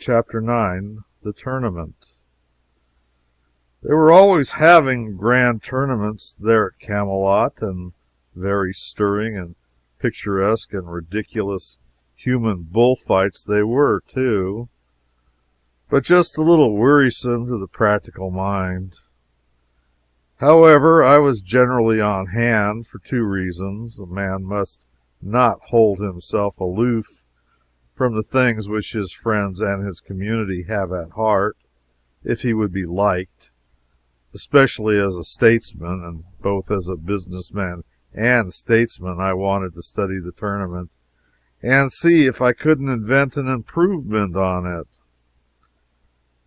Chapter 9, The Tournament. They were always having grand tournaments there at Camelot, and very stirring and picturesque and ridiculous human bullfights they were, too, but just a little wearisome to the practical mind. However, I was generally on hand for two reasons. A man must not hold himself aloof from the things which his friends and his community have at heart, if he would be liked, especially as a statesman, and both as a businessman and statesman I wanted to study the tournament and see if I couldn't invent an improvement on it.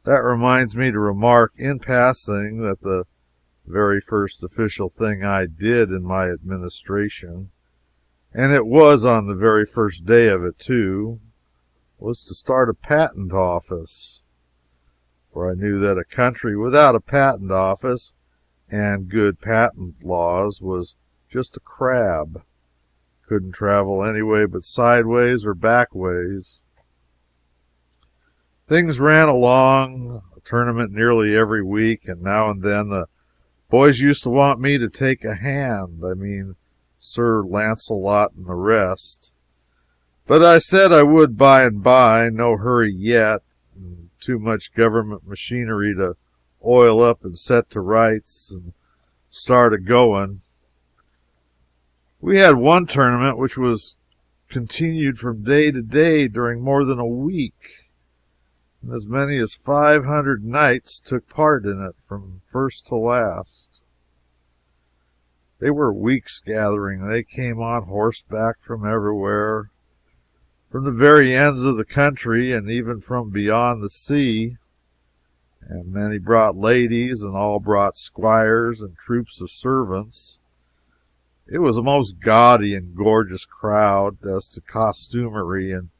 That reminds me to remark in passing that the very first official thing I did in my administration, and it was on the very first day of it, too, was to start a patent office. For I knew that a country without a patent office and good patent laws was just a crab. Couldn't travel any way but sideways or backways. Things ran along, a tournament nearly every week, and now and then the boys used to want me to take a hand. I mean, Sir Lancelot and the rest. But I said I would by and by, no hurry yet, and too much government machinery to oil up and set to rights and start a-going. We had one tournament which was continued from day to day during more than a week, and as many as 500 knights took part in it from first to last. They were weeks gathering. They came on horseback from everywhere, from the very ends of the country, and even from beyond the sea, and many brought ladies, and all brought squires and troops of servants. It was a most gaudy and gorgeous crowd as to costumery, and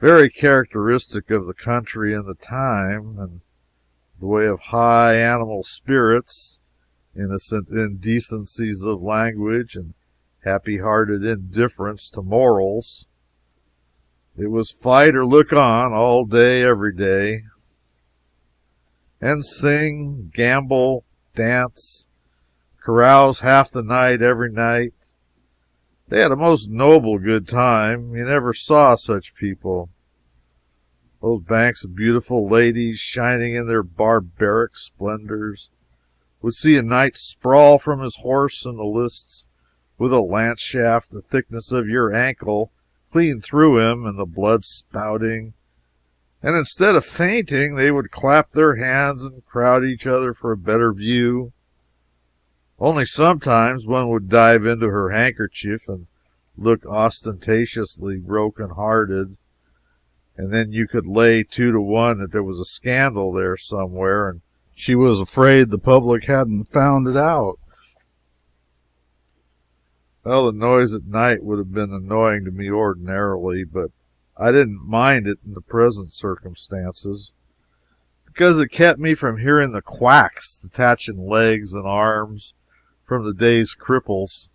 very characteristic of the country and the time, and the way of high animal spirits, innocent indecencies of language, and happy-hearted indifference to morals. It was fight or look on all day, every day, and sing, gamble, dance, carouse half the night every night. They had a most noble good time. You never saw such people. Those banks of beautiful ladies, shining in their barbaric splendors, would see a knight sprawl from his horse in the lists with a lance shaft the thickness of your ankle clean through him, and the blood spouting, and instead of fainting they would clap their hands and crowd each other for a better view. Only sometimes one would dive into her handkerchief and look ostentatiously broken-hearted, and then you could lay 2 to 1 that there was a scandal there somewhere, and she was afraid the public hadn't found it out. Well, the noise at night would have been annoying to me ordinarily, but I didn't mind it in the present circumstances, because it kept me from hearing the quacks detaching legs and arms from the day's cripples.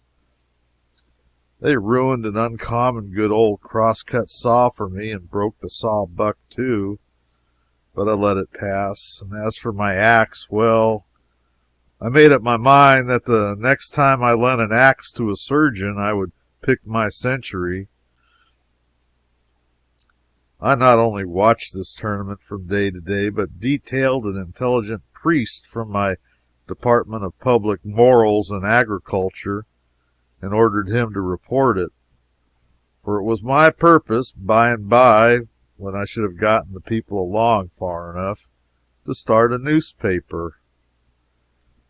They ruined an uncommon good old cross-cut saw for me, and broke the sawbuck, too, but I let it pass. And as for my axe, well, I made up my mind that the next time I lent an axe to a surgeon, I would pick my century. I not only watched this tournament from day to day, but detailed an intelligent priest from my Department of Public Morals and Agriculture, and ordered him to report it. For it was my purpose, by and by, when I should have gotten the people along far enough, to start a newspaper.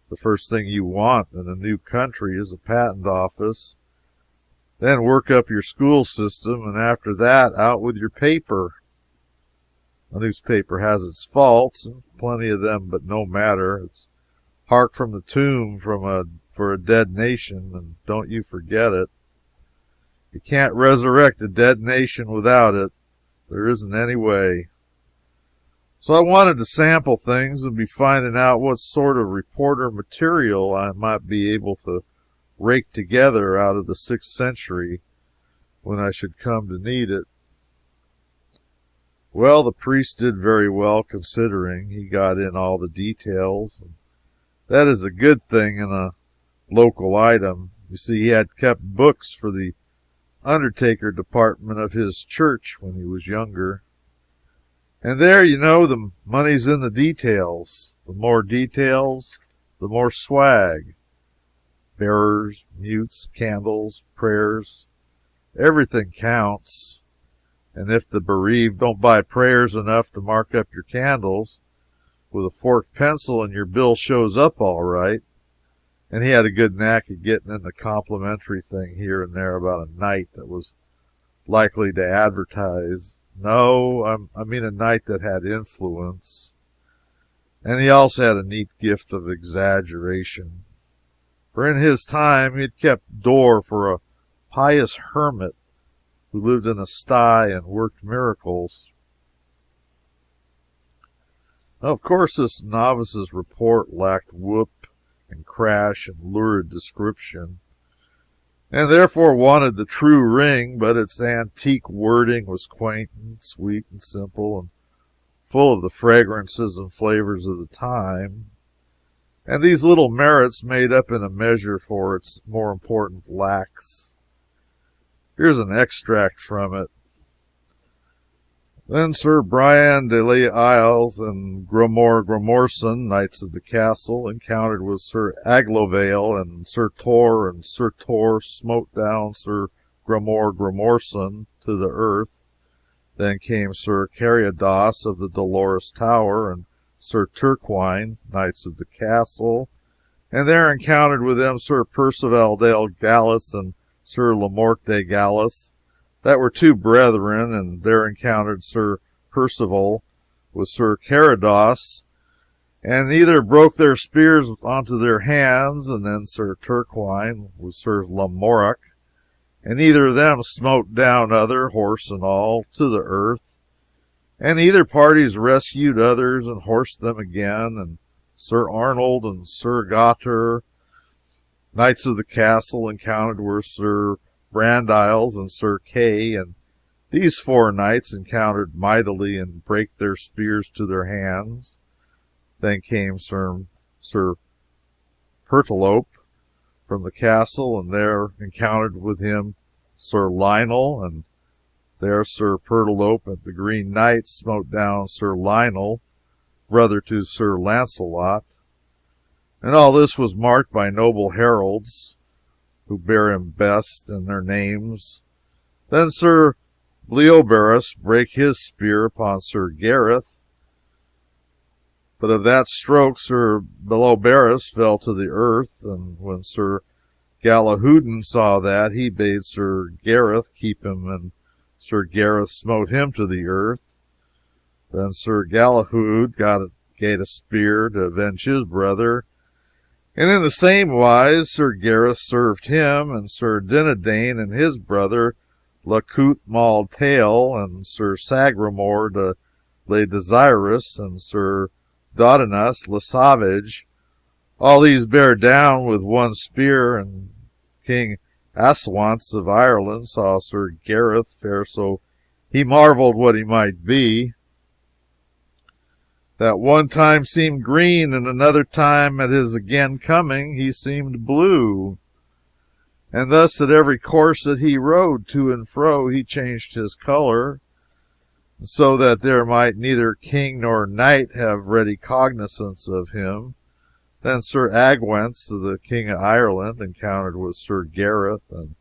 The first thing you want in a new country is a patent office. Then work up your school system, and after that, out with your paper. A newspaper has its faults, and plenty of them, but no matter. It's hark from the tomb for a dead nation, and don't you forget it. You can't resurrect a dead nation without it. There isn't any way. So I wanted to sample things and be finding out what sort of reporter material I might be able to rake together out of the 6th century when I should come to need it. Well, the priest did very well, considering he got in all the details. And that is a good thing in a local item. You see, he had kept books for the undertaker department of his church when he was younger. And there, you know, the money's in the details. The more details, the more swag. Bearers, mutes, candles, prayers, everything counts. And if the bereaved don't buy prayers enough to mark up your candles, with a forked pencil and your bill shows up all right. And he had a good knack of getting in the complimentary thing here and there about a night that was likely to advertise. No, I mean a night that had influence. And he also had a neat gift of exaggeration. For in his time he had kept door for a pious hermit who lived in a sty and worked miracles. Now, of course, this novice's report lacked whoop and crash and lurid description, and therefore wanted the true ring, but its antique wording was quaint and sweet and simple and full of the fragrances and flavors of the time, and these little merits made up in a measure for its more important lacks. Here's an extract from it. Then Sir Brian de les Isles and Gromorson, knights of the castle, encountered with Sir Aglovale, and Sir Tor smote down Sir Gromorson to the earth. Then came Sir Carados of the Dolorous Tower, and Sir Turquine, knights of the castle, and there encountered with them Sir Percival de Gallus and Sir Lamorte de Gallus, that were two brethren, and there encountered Sir Percival with Sir Carados, and neither broke their spears onto their hands, and then Sir Turquine with Sir Lamorach, and neither of them smote down other, horse and all, to the earth, and either parties rescued others and horsed them again, and Sir Arnold and Sir Gater, knights of the castle, encountered were Sir Brandiles and Sir Kay, and these four knights encountered mightily and brake their spears to their hands. Then came Sir Pertolope from the castle, and there encountered with him Sir Lionel, and there Sir Pertolope and the Green Knight smote down Sir Lionel, brother to Sir Launcelot. And all this was marked by noble heralds, who bear him best in their names. Then Sir Bleoberis brake his spear upon Sir Gareth, but of that stroke Sir Bleoberis fell to the earth, and when Sir Galahudin saw that, he bade Sir Gareth keep him, and Sir Gareth smote him to the earth. Then Sir Galahud gave a spear to avenge his brother, and in the same wise Sir Gareth served him, and Sir Dinadane and his brother La Coute Maltail, and Sir Sagramor le Desirous, and Sir Dodinas le Savage, all these bear down with one spear, and King Aswance of Ireland saw Sir Gareth fare so he marveled what he might be, that one time seemed green, and another time at his again coming he seemed blue. And thus at every course that he rode to and fro he changed his color, so that there might neither king nor knight have ready cognizance of him. Then Sir Agwence, the king of Ireland, encountered with Sir Gareth, and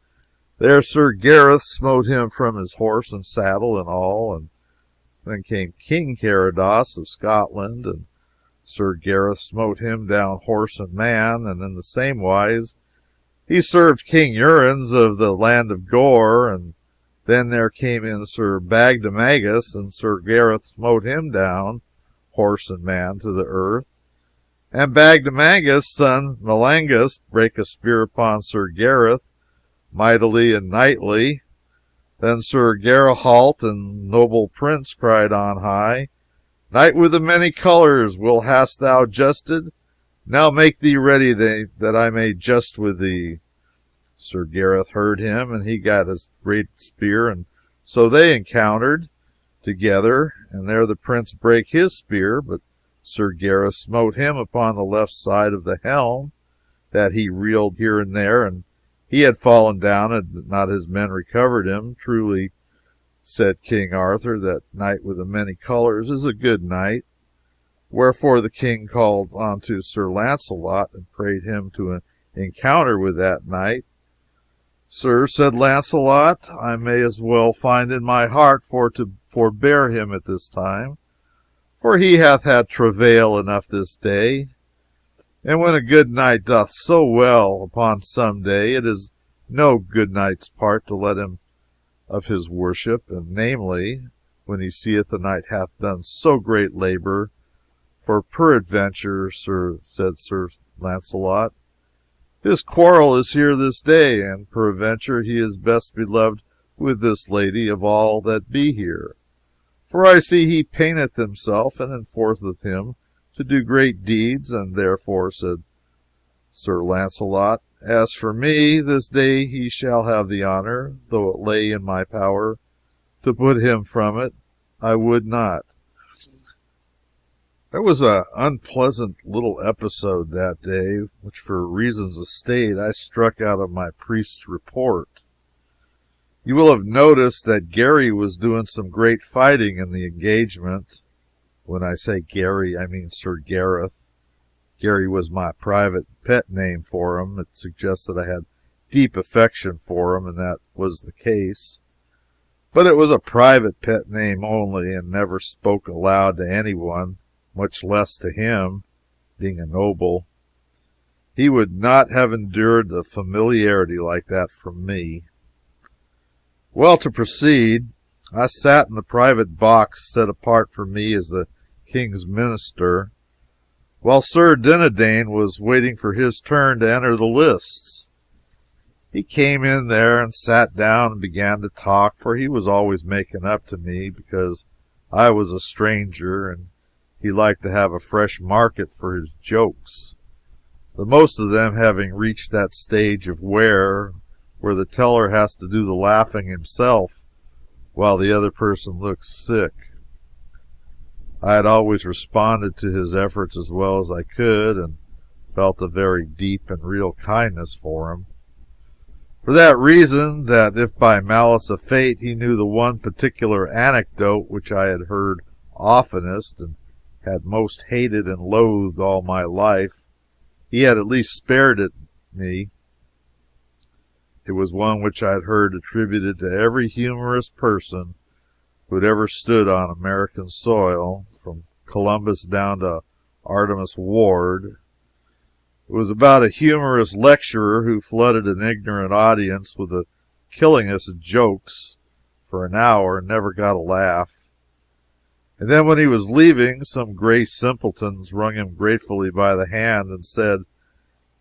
there Sir Gareth smote him from his horse and saddle and all. And then came King Carados of Scotland, and Sir Gareth smote him down horse and man, and in the same wise he served King Uriens of the land of Gore. And then there came in Sir Bagdemagus, and Sir Gareth smote him down horse and man to the earth. And Bagdemagus' son Melangus brake a spear upon Sir Gareth mightily and knightly. Then Sir Gerahalt and noble prince cried on high, Knight with the many colors, will hast thou justed? Now make thee ready that I may just with thee. Sir Gareth heard him, and he got his great spear, and so they encountered. together, and there the prince brake his spear, but Sir Gareth smote him upon the left side of the helm, that he reeled here and there, and he had fallen down, and not his men recovered him. Truly, said King Arthur, that knight with the many colors is a good knight. Wherefore the king called unto Sir Launcelot, and prayed him to an encounter with that knight. Sir, said Launcelot, I may as well find in my heart for to forbear him at this time, for he hath had travail enough this day. And when a good knight doth so well upon some day, it is no good knight's part to let him of his worship, and namely, when he seeth the knight hath done so great labor. For peradventure, sir, said Sir Launcelot, his quarrel is here this day, and peradventure he is best beloved with this lady of all that be here. For I see he painteth himself, and enforceth him to do great deeds, and therefore, said Sir Launcelot, as for me, this day he shall have the honor, though it lay in my power to put him from it, I would not. There was an unpleasant little episode that day, which for reasons of state I struck out of my priest's report. You will have noticed that Gary was doing some great fighting in the engagement. When I say Gary, I mean Sir Gareth. Gary was my private pet name for him. It suggests that I had deep affection for him, and that was the case. But it was a private pet name only, and never spoke aloud to anyone, much less to him, being a noble. He would not have endured the familiarity like that from me. Well, to proceed, I sat in the private box set apart for me as the king's minister, while Sir Dinadan was waiting for his turn to enter the lists. He came in there and sat down and began to talk, for he was always making up to me because I was a stranger, and he liked to have a fresh market for his jokes, the most of them having reached that stage of wear where the teller has to do the laughing himself while the other person looks sick. I had always responded to his efforts as well as I could, and felt a very deep and real kindness for him. For that reason, that if by malice of fate he knew the one particular anecdote which I had heard oftenest and had most hated and loathed all my life, he had at least spared it me. It was one which I had heard attributed to every humorous person who had ever stood on American soil, from Columbus down to Artemus Ward. It was about a humorous lecturer who flooded an ignorant audience with the killingest jokes for an hour and never got a laugh. And then when he was leaving, some gray simpletons wrung him gratefully by the hand and said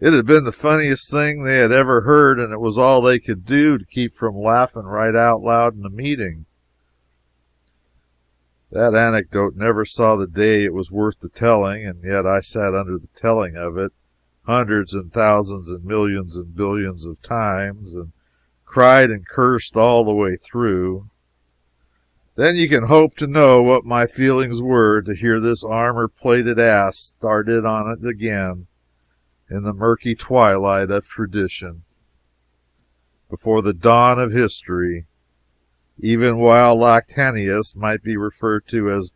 it had been the funniest thing they had ever heard, and it was all they could do to keep from laughing right out loud in the meeting. That anecdote never saw the day it was worth the telling, and yet I sat under the telling of it hundreds and thousands and millions and billions of times, and cried and cursed all the way through. Then you can hope to know what my feelings were to hear this armor-plated ass start in on it again in the murky twilight of tradition, before the dawn of history, even while Lactantius might be referred to as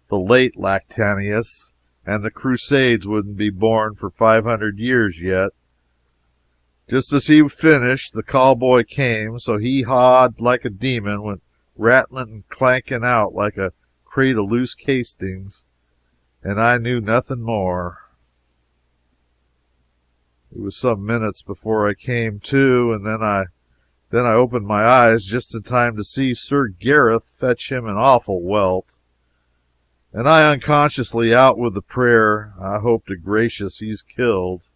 the late Lactantius, and the Crusades wouldn't be born for 500 years yet. Just as he finished, the call-boy came, so he hawed like a demon, went rattling and clanking out like a crate of loose castings, and I knew nothing more. It was some minutes before I came to, and then I opened my eyes just in time to see Sir Gareth fetch him an awful welt, and I unconsciously out with the prayer, I hope to gracious he's killed.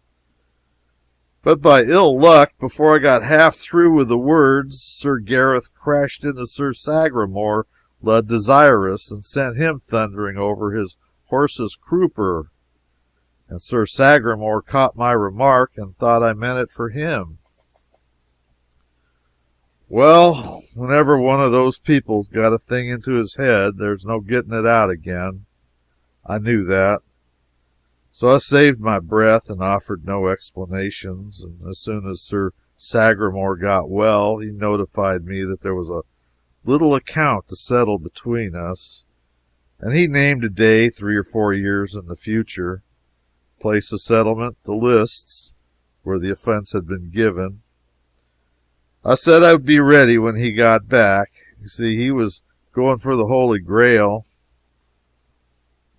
But by ill luck, before I got half through with the words, Sir Gareth crashed into Sir Sagramor le Desirous and sent him thundering over his horse's crupper. And Sir Sagramor caught my remark and thought I meant it for him. Well, whenever one of those people's got a thing into his head, there's no getting it out again. I knew that. So I saved my breath and offered no explanations, and as soon as Sir Sagramor got well, he notified me that there was a little account to settle between us, and he named a day 3 or 4 years in the future, place of settlement, the lists, where the offense had been given. I said I would be ready when he got back. You see, he was going for the Holy Grail.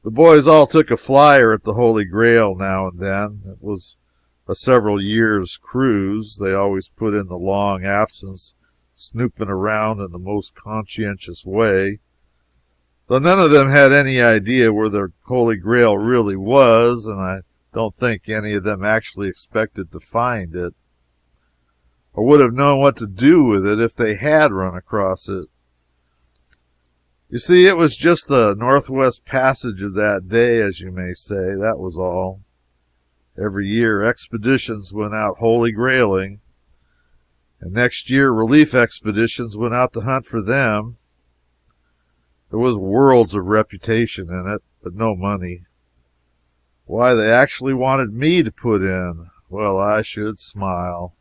The boys all took a flyer at the Holy Grail now and then. It was a several years' cruise. They always put in the long absence, snooping around in the most conscientious way, though none of them had any idea where the Holy Grail really was, and I don't think any of them actually expected to find it, or would have known what to do with it if they had run across it. You see, it was just the Northwest Passage of that day, as you may say. That was all. Every year, expeditions went out Holy Grailing, and next year, relief expeditions went out to hunt for them. There was worlds of reputation in it, but no money. Why, they actually wanted me to put in. Well, I should smile.